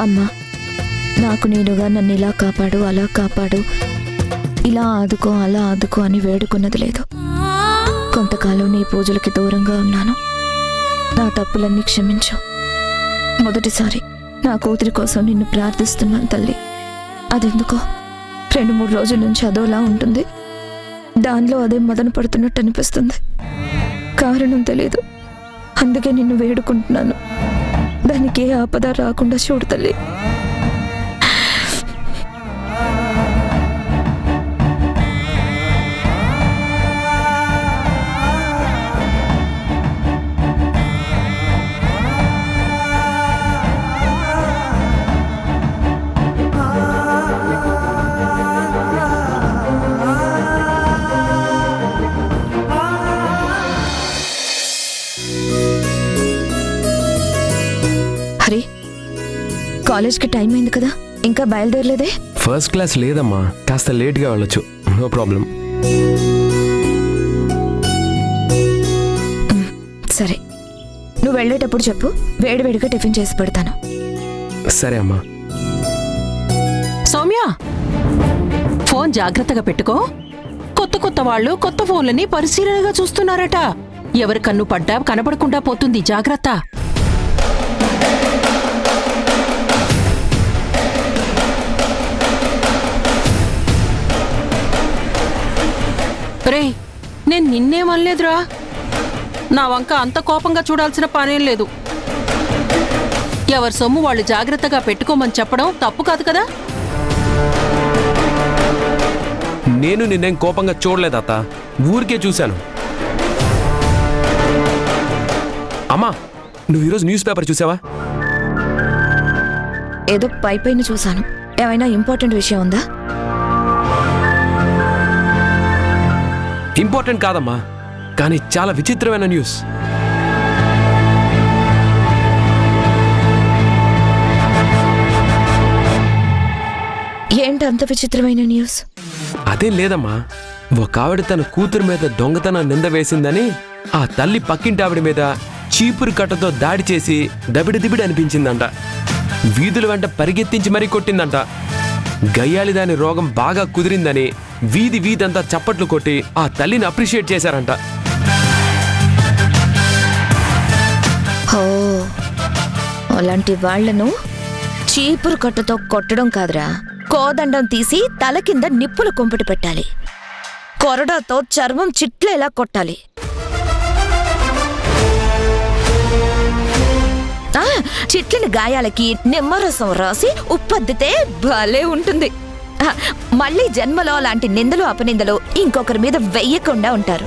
అమ్మా, నాకు నేనుగా నన్ను ఇలా కాపాడు, అలా కాపాడు, ఇలా ఆదుకో, అలా ఆదుకో అని వేడుకున్నది లేదు. కొంతకాలం నీ పూజలకి దూరంగా ఉన్నాను. నా తప్పులన్నీ క్షమించు. మొదటిసారి నా కూతురి కోసం నిన్ను ప్రార్థిస్తున్నాను తల్లి. అదెందుకో 2-3 రోజుల నుంచి అదోలా ఉంటుంది. దానిలో అదే మదన పడుతున్నట్టు అనిపిస్తుంది. కారణం తెలీదు. అందుకే నిన్ను వేడుకుంటున్నాను. దానికి ఏ ఆపద రాకుండా చూడు తల్లి. హరి, కాలేజ్కి టైం అయింది కదా, ఇంకా బయలుదేరలేదే? ఫస్ట్ క్లాస్ లేదమ్మా, కాస్త లేట్గా వెళ్ళొచ్చు. No problem. సరే, నువ్వు వెళ్ళేటప్పుడు చెప్పు, వేడివేడిగా టిఫిన్ చేసి పెడతాను. సరే అమ్మా. సౌమ్య, ఫోన్ జాగ్రత్తగా పెట్టుకో. కొత్త కొత్త వాళ్ళు కొత్త ఫోన్లని పరిశీలనగా చూస్తున్నారట. ఎవరి కన్ను పడ్డా కనపడకుండా పోతుంది. జాగ్రత్త. రే, నేను నిన్నేమనలేదురా. నా వంక అంత కోపంగా చూడాల్సిన పనేం లేదు. ఎవరి సొమ్ము వాళ్ళు జాగ్రత్తగా పెట్టుకోమని చెప్పడం తప్పు కాదు కదా. నేను నిన్నేం కోపంగా చూడలేదు అత్త, ఊరికే చూశాను. అమ్మా, నువ్వు ఈరోజు న్యూస్ పేపర్ చూసావా? ఏదో పైపైన చూశాను. ఏమైనా ఇంపార్టెంట్ విషయం ఉందా? ఇంపార్టెంట్ కాదమ్మా, కానీ చాలా విచిత్రమైన న్యూస్. ఏంటి అంత విచిత్రమైన న్యూస్? అదేం లేదమ్మా, ఒక ఆవిడ తన కూతురు మీద దొంగతనం నింద వేసిందని ఆ తల్లి పక్కింటి ఆవిడ మీద చీపురు కట్టతో దాడి చేసి దబిడి అనిపించిందంట. వీధుల వెంట పరిగెత్తించి మరీ కొట్టిందంట. గయ్యాలి దాని రోగం బాగా కుదిరిందని వీధంతా చప్పట్లు కొట్టి ఆ తల్లిని అప్రిషియేట్ చేశారంట. ఓ, అలాంటి వాళ్లను చీపురు కట్టతో కొట్టడం కాదురా, కోదండం తీసి తల కింద నిప్పులు కొంపెటి పెట్టాలి. కొరడాతో చర్మం చిట్లేలా కొట్టాలి. చిట్లిన గాయాలకి నిమ్మరసం రాసి ఉప్పద్దితే భలే ఉంటుంది. మళ్ళీ జన్మలో అలాంటి నిందలు అపనిందలు ఇంకొకరి మీద వెయ్యకుండా ఉంటారు.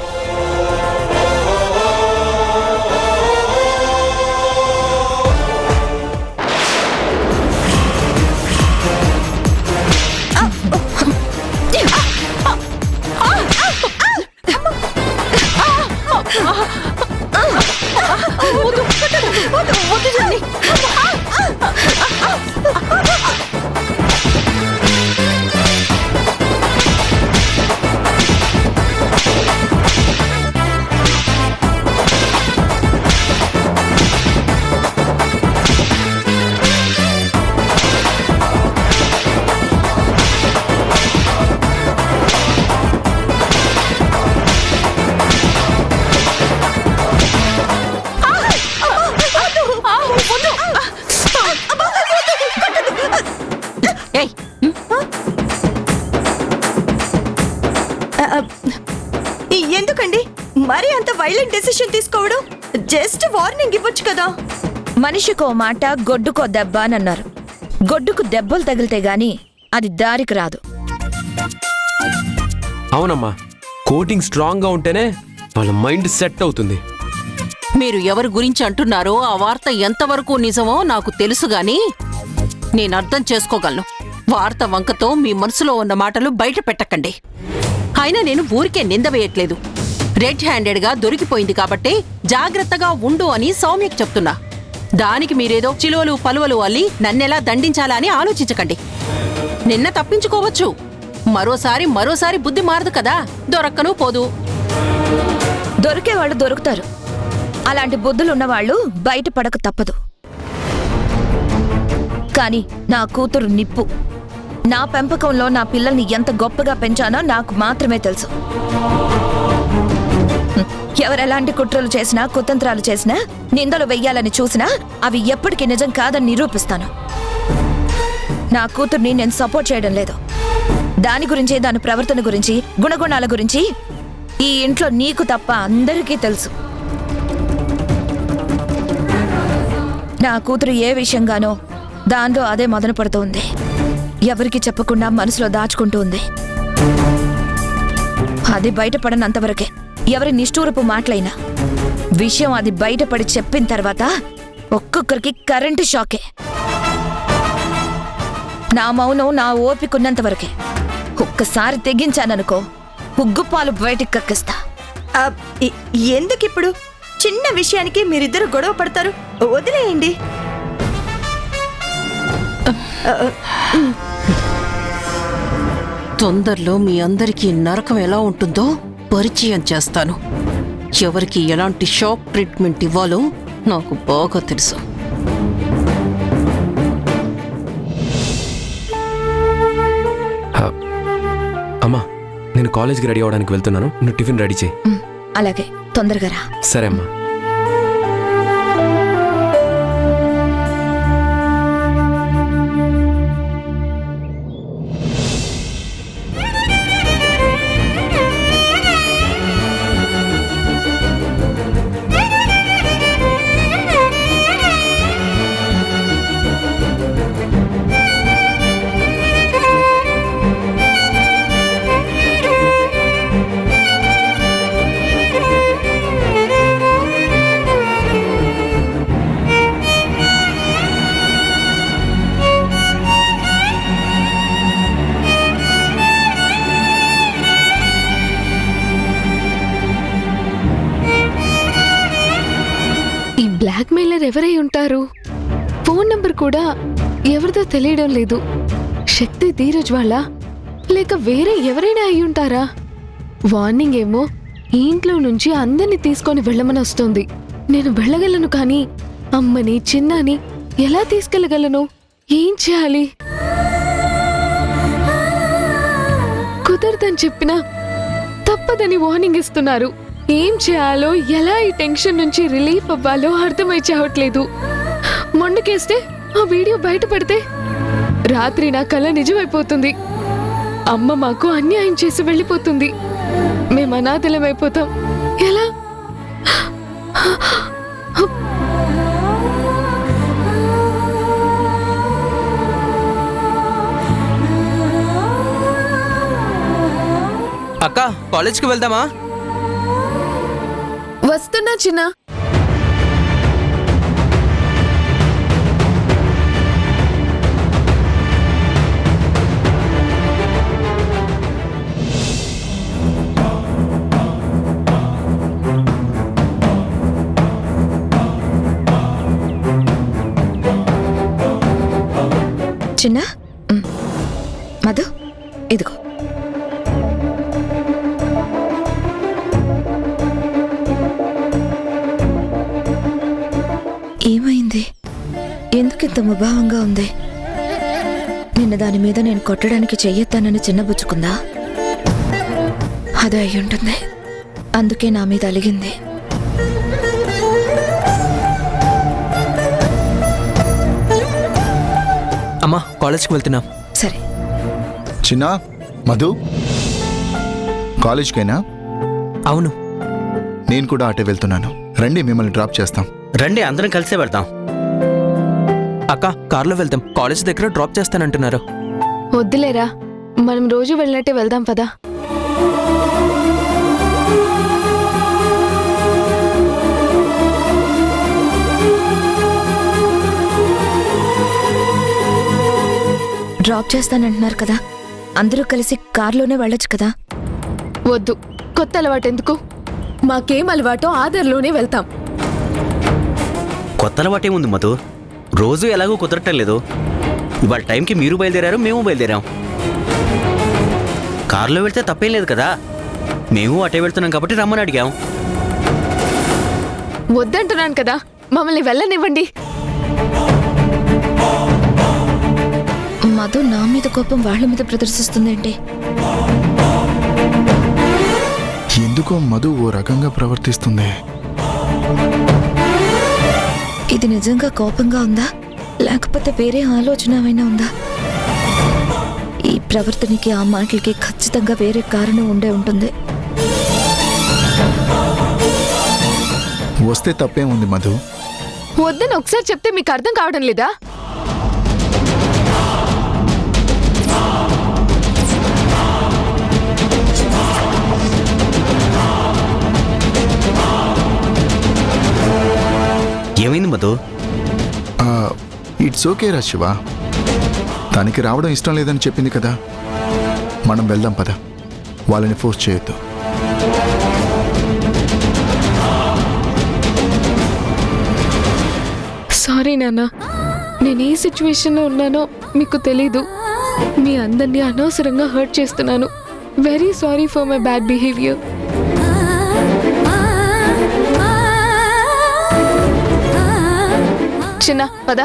ఎందుకండి మరి అంత వైలెంట్ డెసిషన్ తీసుకోవడం? జస్ట్ వార్నింగ్ ఇవ్వచ్చు కదా. మనిషికో మాట గొడ్డుకో దెబ్బ అని అన్నారు. గొడ్డుకు దెబ్బలు తగిలితే గాని అది దారికి రాదు. అవునమ్మా, కోటింగ్ స్ట్రాంగ్ గా ఉంటేనే వాళ్ళ మైండ్ సెట్ అవుతుంది. మీరు ఎవరి గురించి అంటున్నారో ఆ వార్త ఎంతవరకు నిజమో నాకు తెలుసుగాని నేను అర్థం చేసుకోగలను. వార్త వంకతో మీ మనసులో ఉన్న మాటలు బయట పెట్టకండి. అయినా నేను ఊరికే నింద వేయట్లేదు. రెడ్ హ్యాండెడ్గా దొరికిపోయింది కాబట్టి జాగ్రత్తగా ఉండు అని సౌమ్యకి చెప్తున్నా. దానికి మీరేదో చిలువలు పలువలు అల్లి నన్నెలా దండించాలా అని ఆలోచించకండి. నిన్న తప్పించుకోవచ్చు, మరోసారి బుద్ధి మారదు కదా, దొరక్కను పోదు. దొరికేవాళ్ళు దొరుకుతారు. అలాంటి బుద్ధులున్నవాళ్లు బయట పడక తప్పదు. కానీ నా కూతురు నిప్పు. నా పెంపకంలో నా పిల్లల్ని ఎంత గొప్పగా పెంచానో నాకు మాత్రమే తెలుసు. ఎవరెలాంటి కుట్రలు చేసినా, కుతంత్రాలు చేసినా, నిందలు వెయ్యాలని చూసినా అవి ఎప్పటికీ నిజం కాదని నిరూపిస్తాను. నా కూతుర్ని నేను సపోర్ట్ చేయడం లేదు. దాని గురించి, దాని ప్రవర్తన గురించి, గుణగుణాల గురించి ఈ ఇంట్లో నీకు తప్ప అందరికీ తెలుసు. నా కూతురు ఏ విషయంగానో దానిలో అదే మొదలు పడుతూ ఉంది. ఎవరికి చెప్పకుండా మనసులో దాచుకుంటూ ఉంది. అది బయటపడనంతవరకే. ఎవరి నిష్ఠూరపు మాటలైనా విషయం అది బయటపడి చెప్పిన తర్వాత ఒక్కొక్కరికి కరెంటు షాకే. నా మౌనం నా ఓపికన్నంత వరకే. ఒక్కసారి తెగించాననుకో, ఉగ్గుపాలు బయటికి కక్కిస్తా. ఎందుకిప్పుడు? చిన్న విషయానికి మీరిద్దరు గొడవ పడతారు, వదిలేయండి. తొందరలో మీ అందరికీ నరకం ఎలా ఉంటుందో పరిచయం చేస్తాను. ఎవరికి ఎలాంటి షాక్ ట్రీట్మెంట్ ఇవ్వాలో నాకు బాగా తెలుసు. అమ్మా, నేను కాలేజ్కి రెడీ అవడానికి వెళ్తున్నాను. నువ్వు టిఫిన్ రెడీ చేయి. అలాగే, తొందరగా రా. సరే అమ్మా. బ్లాక్ మెయిలర్ ఎవరై ఉంటారు? ఫోన్ నంబర్ కూడా ఎవరిదో తెలియడం లేదు. శక్తి ధీరజ్ వాళ్ళ, లేక వేరే ఎవరైనా అయి ఉంటారా? వార్నింగ్ ఏమో ఈ ఇంట్లో నుంచి అందరినీ తీసుకొని వెళ్ళమని వస్తుంది. నేను వెళ్ళగలను, కానీ అమ్మని చిన్నాని ఎలా తీసుకెళ్ళగలను? ఏం చేయాలి? కుదరదని చెప్పినా తప్పదని వార్నింగ్ ఇస్తున్నారు. ఏం చేయాలో, ఎలా ఈ టెన్షన్ నుంచి రిలీఫ్ అవ్వాలో అర్థమై చావట్లేదు. మొండకేస్తే ఆ వీడియో బయటపడితే రాత్రి నా కల నిజమైపోతుంది. అమ్మ మాకు అన్యాయం చేసి వెళ్ళిపోతుంది. మేము అనాథలమైపోతాం. ఎలా? అక్క, కాలేజ్కి వెళ్దామా? వస్తున్నా చిన్న. చిన్న, మధు, ఇదిగో. ఏమైంది? ఎందుకింత ముభావంగా ఉంది? నిన్న దాని మీద నేను కొట్టడానికి చెయ్యొత్తానని చిన్నబుచ్చుకుందా? అదే అయి ఉంటుంది. అందుకే నా మీద అలిగింది. అమ్మా, కాలేజ్కి వెళ్తున్నా. సరే. చిన్న, మధు, కాలేజ్కైనా? అవును. నేను కూడా అటే వెళ్తున్నాను. రండి, మిమ్మల్ని డ్రాప్ చేస్తాం. రండి, అందరం కలిసే వెళ్తాం. అక్క, కార్లో వెళ్తాం. కాలేజ్ దగ్గర డ్రాప్ చేస్తానంటున్నారు. వద్దులేరా, మనం రోజు వెళ్ళినట్టే వెళ్దాం పదా. డ్రాప్ చేస్తానంటున్నారు కదా, అందరూ కలిసి కార్లోనే వెళ్ళొచ్చు కదా. వద్దు, కొత్త అలవాటు ఎందుకు? మాకేం అలవాటో ఆధార్లోనే వెళ్తాం. కొత్త అలవాటే ఉంది మధు. రోజు ఎలాగో కుదరటం లేదు. ఇవాళ టైంకి మీరు బయలుదేరారు, మేము బయలుదేరాం. కారులో వెళ్తే తప్పేం లేదు కదా. మేము అటే వెళ్తున్నాం కాబట్టి రమ్మని అడిగాం. వద్దంటున్నాను కదా, మమ్మల్ని వెళ్ళనివ్వండి. మధు నా మీద కోపం వాళ్ళ మీద ప్రదర్శిస్తుందేంటి? ఎందుకో మధు ఓ రకంగా ప్రవర్తిస్తుంది. ఇది నిజంగా కోపంగా ఉందా, లేకపోతే వేరే ఆలోచన ఏమైనా ఉందా? ఈ ప్రవర్తనకి, ఆ మాటలకి ఖచ్చితంగా వేరే కారణం ఉండే ఉంటుంది. వస్తే తప్పేముంది మధు? వద్దని ఒకసారి చెప్తే మీకు అర్థం కావడం లేదా? ఏమైంది మధు? ఇట్స్ ఓకే రా శివ. తనకి రావడం ఇష్టం లేదని చెప్పింది కదా, మనం వెళ్దాం పద. వాళ్ళని ఫోర్స్ చేయొద్దు. సారీ నాన్న, నేను ఏ సిచ్యువేషన్లో ఉన్నానో మీకు తెలీదు. మీ అందరినీ అనవసరంగా హర్ట్ చేస్తున్నాను. Very sorry for my bad behaviour. చిన్న పద.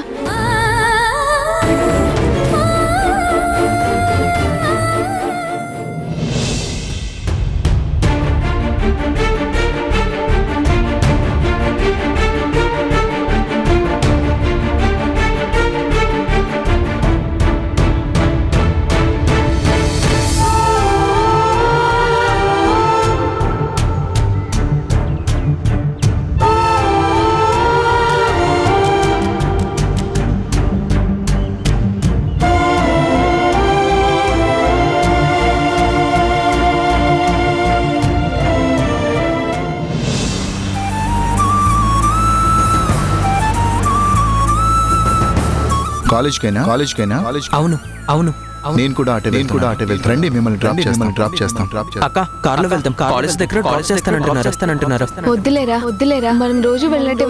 కాలేజ్కైనా? అవును అవును అవును. నేను కూడా అటే వెళ్తాను. రండి, మిమ్మల్ని డ్రాప్ చేస్తాం. అక్క కార్లో వెళ్తాం. కాలేజ్ దగ్గర డ్రాప్ చేస్తానంటున్నారు. వద్దులేరా, మనం రోజు వెళ్ళినట్టే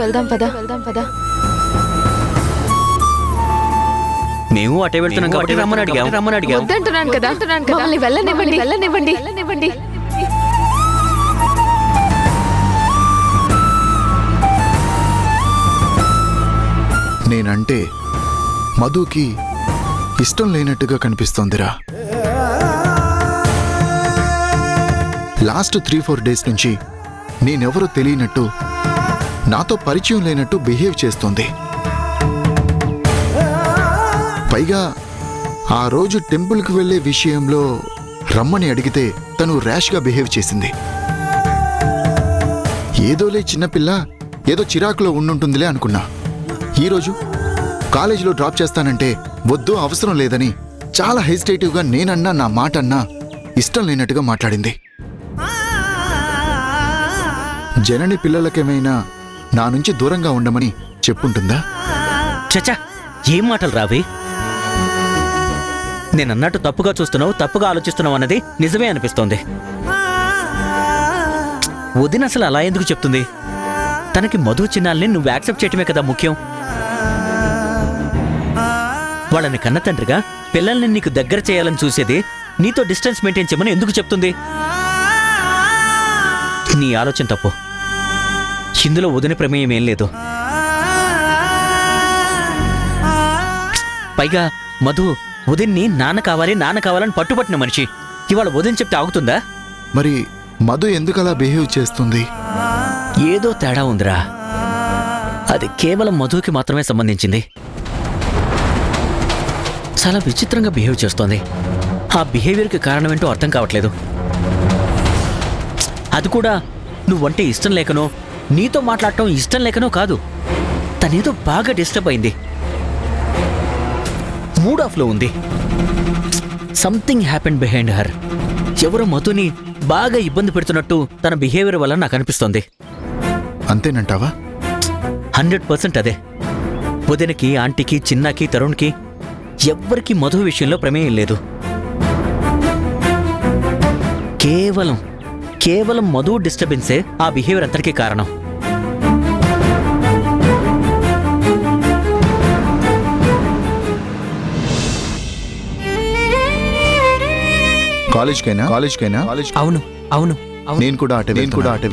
వెళ్దాం పద. మేము అటే వెళ్తున్నాం కాబట్టి రమ్మని అడిగాం. వద్దంటున్నాను కదా, మమ్మల్ని వెళ్ళనివ్వండి. నేనంటే మధుకి ఇష్టం లేనట్టుగా కనిపిస్తోందిరా. లాస్ట్ 3-4 డేస్ నుంచి నేనెవరో తెలియనట్టు, నాతో పరిచయం లేనట్టు బిహేవ్ చేస్తోంది. పైగా ఆ రోజు టెంపుల్కి వెళ్ళే విషయంలో రమ్మని అడిగితే తను ర్యాష్గా బిహేవ్ చేసింది. ఏదోలే చిన్నపిల్ల, ఏదో చిరాకులో ఉండుంటుందిలే అనుకున్నా. ఈరోజు కాలేజీలో డ్రాప్ చేస్తానంటే వద్దు, అవసరం లేదని చాలా హెసిటేటివ్గా నేనన్నా, నా మాట అన్నా ఇష్టం లేనట్టుగా మాట్లాడింది. జనని పిల్లలకేమైనా నా నుంచి దూరంగా ఉండమని చెప్పుంటుందా? చచ్చా, ఏం మాటలు రావి? నేనన్నట్టు తప్పుగా చూస్తున్నావు, తప్పుగా ఆలోచిస్తున్నావు అన్నది నిజమే అనిపిస్తోంది. వదిన అసలు అలా ఎందుకు చెప్తుంది? తనకి మధు చిన్నాల్ని నువ్వు యాక్సెప్ట్ చేయటమే కదా ముఖ్యం. వాళ్ళని కన్న తండ్రిగా పిల్లల్ని నీకు దగ్గర చేయాలని చూసేది నీతో డిస్టెన్స్ మెయింటైన్ చేయమని ఎందుకు చెప్తుంది? నీ ఆలోచన తప్పు. ఇందులో వదిన ప్రమేయం ఏం లేదు. పైగా మధు వదిన్ని నాన్న కావాలని పట్టుబట్టిన మనిషి. ఇవాళ వదిన చెప్తే ఆగుతుందా? మరి మధు ఎందుకలా బిహేవ్ చేస్తుంది? ఏదో తేడా ఉందిరా. అది కేవలం మధుకి మాత్రమే సంబంధించింది. చాలా విచిత్రంగా బిహేవ్ చేస్తోంది. ఆ బిహేవియర్కి కారణమేంటో అర్థం కావట్లేదు. అది కూడా నువ్వంటే ఇష్టం లేకనో, నీతో మాట్లాడటం ఇష్టం లేకనో కాదు. తనేదో బాగా డిస్టర్బ్ అయింది, మూడ్ ఆఫ్లో ఉంది. Something happened behind her. ఎవరో మధుని బాగా ఇబ్బంది పెడుతున్నట్టు తన బిహేవియర్ వల్ల నాకు అనిపిస్తోంది. అంతేనంటావా? 100% అదే. వదినకి, ఆంటీకి, చిన్నాకి, తరుణ్కి ఎవ్వరికి మధు విషయంలో ప్రమేయం లేదు. కేవలం మధు డిస్టర్బెన్సే ఆ బిహేవియర్ అంతటికీ కారణం. కాలేజ్కైనా? అవును అవును నేను కూడా అటే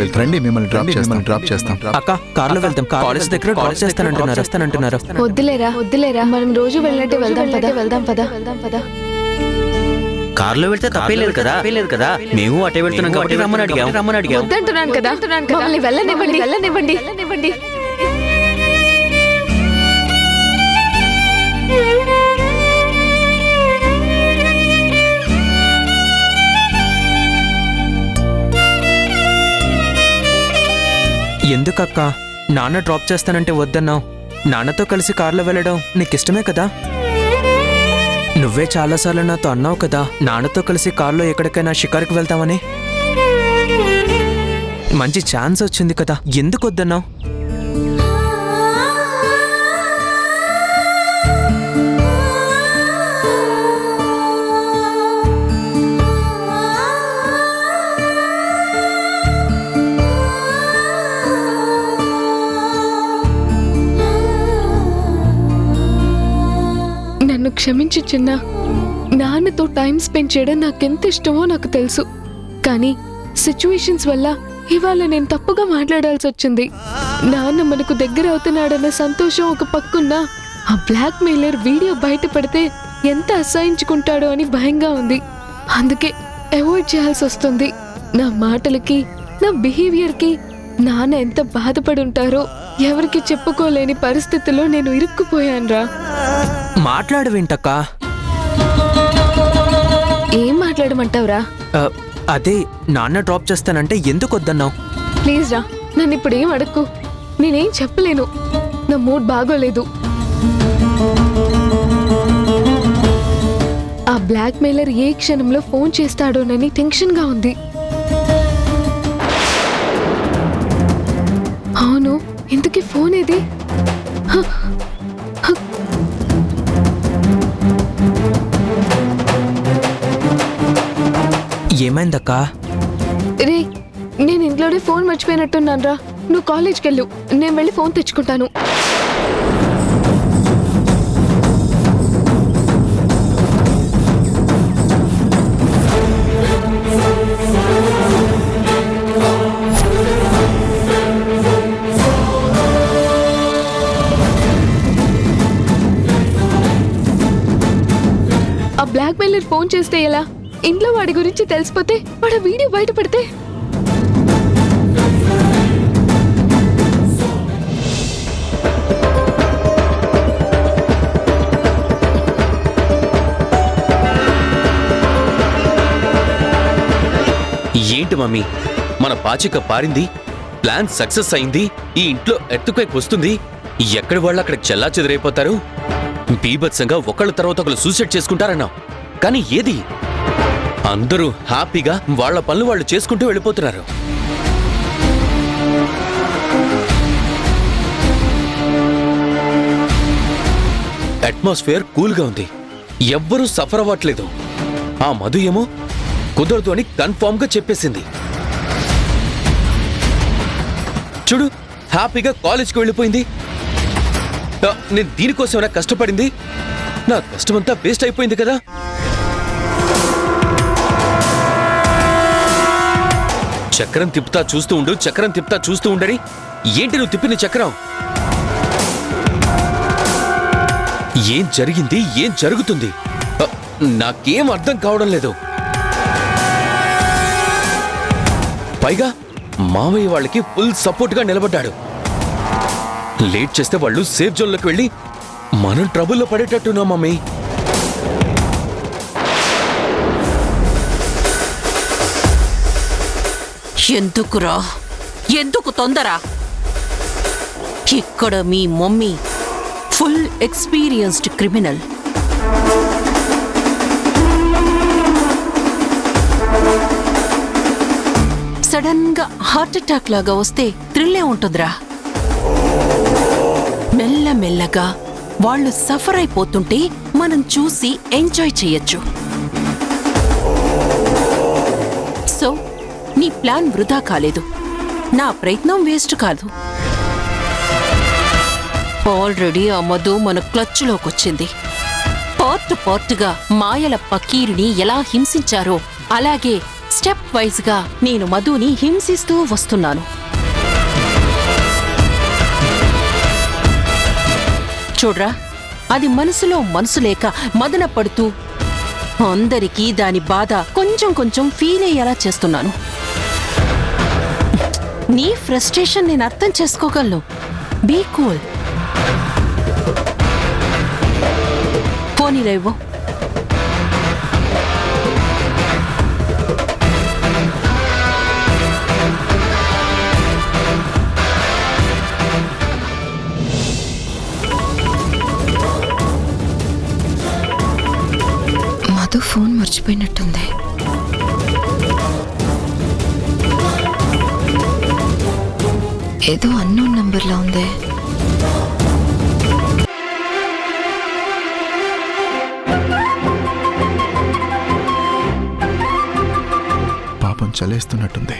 వెళ్తాను. రండి, మిమ్మల్ని డ్రాప్ చేస్తాం. అక్క కార్లో వెళ్తాం. కాలేజ్ దగ్గర డ్రాప్ చేస్తానంటున్నారు. వద్దులేరా మనం రోజు వెళ్ళినట్టే వెళ్దాం పద కారులో వెళ్తే తప్పేలేదు కదా మేము అటే వెళ్తున్నాం కాబట్టి రమ్మని అడిగాం వద్దంటున్నాను కదా మమ్మల్ని వెళ్ళనివ్వండి ఎందుకక్క నాన్న డ్రాప్ చేస్తానంటే వద్దన్నావు? నాన్నతో కలిసి కార్లో వెళ్ళడం నీకిష్టమే కదా? నువ్వే చాలాసార్లు నాతో అన్నావు కదా నాన్నతో కలిసి కార్లో ఎక్కడికైనా షికారుకి వెళ్తామని. మంచి ఛాన్స్ వచ్చింది కదా, ఎందుకు వద్దన్నావు? నన్ను క్షమించు చిన్న. నాన్నతో టైం స్పెండ్ చేయడం నాకెంత ఇష్టమో నాకు తెలుసు. కానీ సిచ్యువేషన్స్ వల్ల ఇవాళ నేను తప్పుగా మాట్లాడాల్సి వచ్చింది. నాన్న మనకు దగ్గర అవుతున్నాడన్న సంతోషం ఒక పక్కున్నా ఆ బ్లాక్ మెయిలర్ వీడియో బయటపడితే ఎంత అసహించుకుంటాడో అని భయంగా ఉంది. అందుకే అవాయిడ్ చేయాల్సి వస్తుంది. నా మాటలకి నా బిహేవియర్కి నాన్న ఎంత బాధపడి ఉంటారో ఎవరికి చెప్పుకోలేని పరిస్థితిలో నేను ఇరుక్కుపోయానురా. మాట్లాడవేంటక్క? ఏం మాట్లాడమంటావురా? అదే నాన్న డ్రాప్ చేస్తానంటే ఎందుకు వద్దన్నావు? ప్లీజ్ రా, నన్ను ఇప్పుడు ఏం అడక్కు. నేనేం చెప్పలేను, నా మూడ్ బాగోలేదు. ఆ బ్లాక్ మెయిలర్ ఏ క్షణంలో ఫోన్ చేస్తాడోనని టెన్షన్గా ఉంది. అవును, ఇంతకీ ఫోన్ ఏది? ఏమైందక్కా? రే, నేను ఇంట్లోనే ఫోన్ మర్చిపోయినట్టున్నాను రా. నువ్వు కాలేజ్కి వెళ్ళు, నేను వెళ్ళి ఫోన్ తెచ్చుకుంటాను. ఆ బ్లాక్ మెయిలర్ ఫోన్ చేస్తే ఎలా? ఇంట్లో వాడి గురించి తెలిసిపోతే, వాడు వీడియో బయటపడితే? ఏంటి మమ్మీ, మన పాచిక పారింది, ప్లాన్ సక్సెస్ అయింది, ఈ ఇంట్లో ఎర్త్క్వేక్ వస్తుంది, ఎక్కడి వాళ్ళు అక్కడ చెల్లా చెదిరైపోతారు, బీభత్సంగా ఒకళ్ళ తర్వాత ఒకళ్ళు సూసైడ్ చేసుకుంటారన్నావు. కానీ ఏది? అందరూ హ్యాపీగా వాళ్ళ పనులు వాళ్ళు చేసుకుంటూ వెళ్ళిపోతున్నారు. అట్మాస్ఫియర్ కూల్గా ఉంది, ఎవ్వరూ సఫర్ అవ్వట్లేదు. ఆ మధు ఏమో కుదరదు అని కన్ఫామ్ గా చెప్పేసింది. చూడు, హ్యాపీగా కాలేజ్కి వెళ్ళిపోయింది. నేను దీనికోసమైనా కష్టపడింది, నా కష్టమంతా వేస్ట్ అయిపోయింది కదా. చక్రం తిప్పుతా చూస్తూ ఉండని ఏంటి నువ్వు తిప్పిన చక్రం? ఏం జరిగింది, ఏం జరుగుతుంది నాకేం అర్థం కావడం లేదు. పైగా మామయ్య వాళ్ళకి ఫుల్ సపోర్ట్ గా నిలబడ్డాడు. లేట్ చేస్తే వాళ్ళు సేఫ్ జోన్లోకి వెళ్ళి మనం ట్రబుల్లో పడేటట్టున్నాం మమ్మీ. ఎందుకురా, ఎందుకు తొందర? ఇక్కడ మీ mummy full experienced criminal. Sudden గా హార్ట్ అటాక్ లాగా వస్తే థ్రిల్లే ఉంటుందిరా. మెల్లమెల్లగా వాళ్ళు సఫర్ అయిపోతుంటే మనం చూసి ఎంజాయ్ చేయొచ్చు. సో నీ ప్లాన్ వృధా కాలేదు, నా ప్రయత్నం వేస్ట్ కాదు. ఆల్రెడీ ఆ మధు మన క్లచ్లోకొచ్చింది. పార్ట్ పార్ట్గా మాయల పకీరుని ఎలా హింసించారో అలాగే స్టెప్ వైజ్గా నేను మధుని హింసిస్తూ వస్తున్నాను. చూడ్రా, అది మనసులో మనసు లేక మదన పడుతూ అందరికీ దాని బాధ కొంచెం కొంచెం ఫీల్ అయ్యేలా చేస్తున్నాను. నీ ఫ్రస్ట్రేషన్ నేను అర్థం చేసుకోగలను. Be cool. పోనీ లేవు. మధు ఫోన్ మర్చిపోయినట్టుంది. ఏదో అన్నోన్ నంబర్లా ఉంది. పాపం చలేస్తున్నట్టుంది.